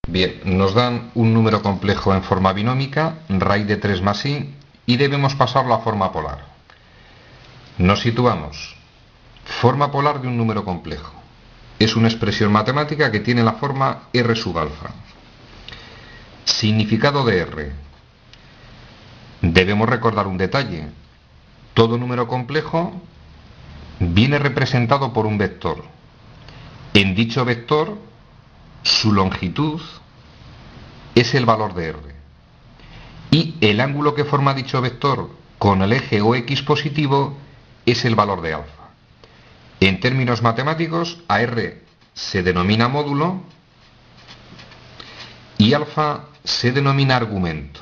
Bien, nos dan un número complejo en forma binómica, raíz de 3 más i, y debemos pasarlo a forma polar. Nos situamos. Forma polar de un número complejo. Es una expresión matemática que tiene la forma r sub alfa. Significado de r. Debemos recordar un detalle. Todo número complejo viene representado por un vector. En dicho vector, su longitud es el valor de r. Y el ángulo que forma dicho vector con el eje OX positivo es el valor de alfa. En términos matemáticos, a r se denomina módulo y alfa se denomina argumento.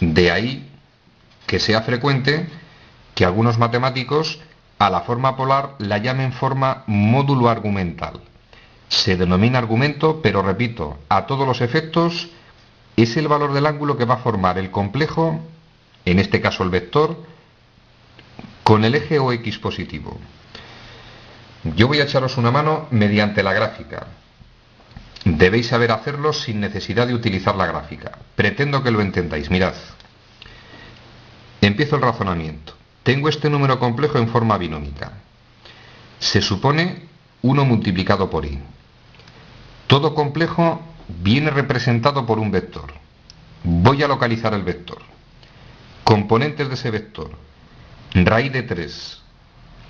De ahí que sea frecuente que algunos matemáticos a la forma polar la llamen forma módulo argumental. Se denomina argumento, pero repito, a todos los efectos es el valor del ángulo que va a formar el complejo, en este caso el vector, con el eje OX positivo. Yo voy a echaros una mano mediante la gráfica. Debéis saber hacerlo sin necesidad de utilizar la gráfica. Pretendo que lo entendáis. Mirad. Empiezo el razonamiento. Tengo este número complejo en forma binómica. Se supone 1 multiplicado por i. Todo complejo viene representado por un vector. Voy a localizar el vector. Componentes de ese vector. Raíz de 3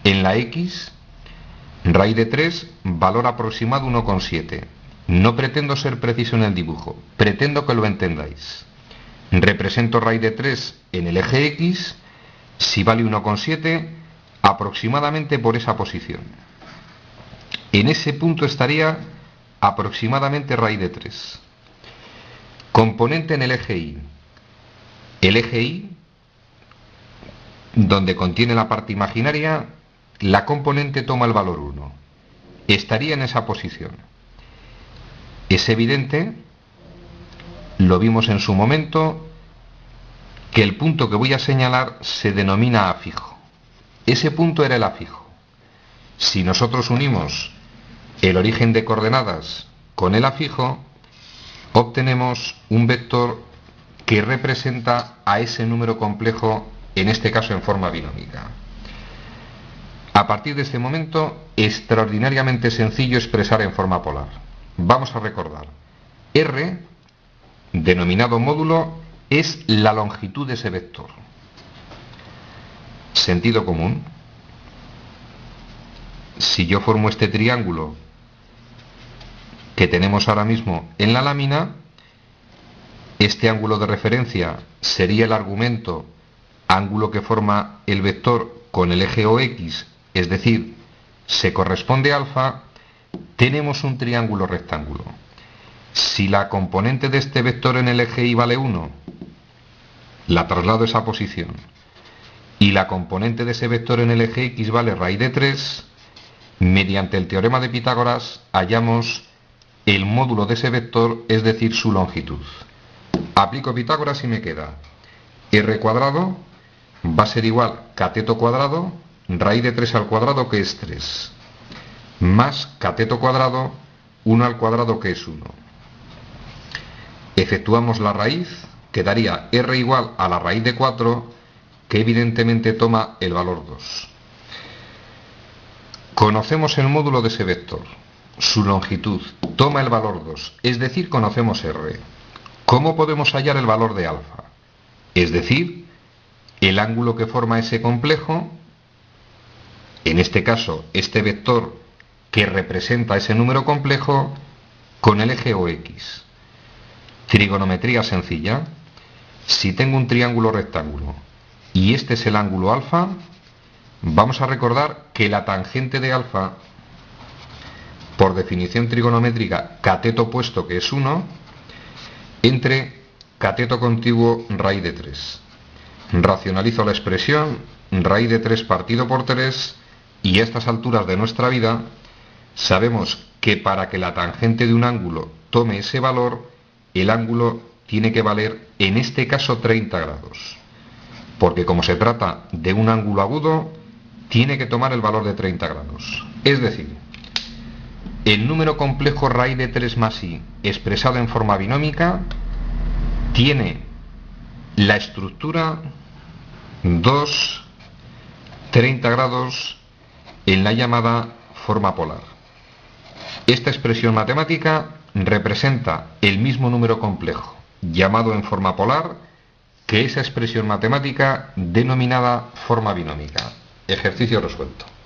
en la x, raíz de 3, valor aproximado 1,7. No pretendo ser preciso en el dibujo, pretendo que lo entendáis. Represento raíz de 3 en el eje x, si vale 1,7, aproximadamente por esa posición. En ese punto estaría aproximadamente raíz de 3. Componente en el eje y. El eje y, donde contiene la parte imaginaria, la componente toma el valor 1. Estaría en esa posición. Es evidente, lo vimos en su momento, que el punto que voy a señalar se denomina afijo. Ese punto era el afijo. Si nosotros unimos el origen de coordenadas con el afijo, obtenemos un vector que representa a ese número complejo, en este caso en forma binómica. A partir de este momento, extraordinariamente sencillo expresar en forma polar. Vamos a recordar. R, denominado módulo, es la longitud de ese vector. Sentido común. Si yo formo este triángulo que tenemos ahora mismo en la lámina, este ángulo de referencia sería el argumento, ángulo que forma el vector con el eje OX, es decir, se corresponde a alfa. Tenemos un triángulo rectángulo. Si la componente de este vector en el eje Y vale 1, la traslado a esa posición, y la componente de ese vector en el eje X vale raíz de 3, mediante el teorema de Pitágoras hallamos el módulo de ese vector, es decir, su longitud. Aplico Pitágoras y me queda r cuadrado va a ser igual cateto cuadrado, raíz de 3 al cuadrado, que es 3, más cateto cuadrado, 1 al cuadrado, que es 1. Efectuamos la raíz, quedaría r igual a la raíz de 4, que evidentemente toma el valor 2. Conocemos el módulo de ese vector, su longitud, toma el valor 2, es decir, conocemos r. ¿Cómo podemos hallar el valor de alfa? Es decir, el ángulo que forma ese complejo, en este caso este vector que representa ese número complejo, con el eje OX. Trigonometría sencilla. Si tengo un triángulo rectángulo y este es el ángulo alfa, vamos a recordar que la tangente de alfa, por definición trigonométrica, cateto opuesto, que es 1, entre cateto contiguo raíz de 3. Racionalizo la expresión, raíz de 3 partido por 3, y a estas alturas de nuestra vida sabemos que para que la tangente de un ángulo tome ese valor, el ángulo tiene que valer, en este caso, 30 grados. Porque como se trata de un ángulo agudo, tiene que tomar el valor de 30 grados. Es decir, el número complejo raíz de 3 más i expresado en forma binómica tiene la estructura 2, 30 grados en la llamada forma polar. Esta expresión matemática representa el mismo número complejo llamado en forma polar que esa expresión matemática denominada forma binómica. Ejercicio resuelto.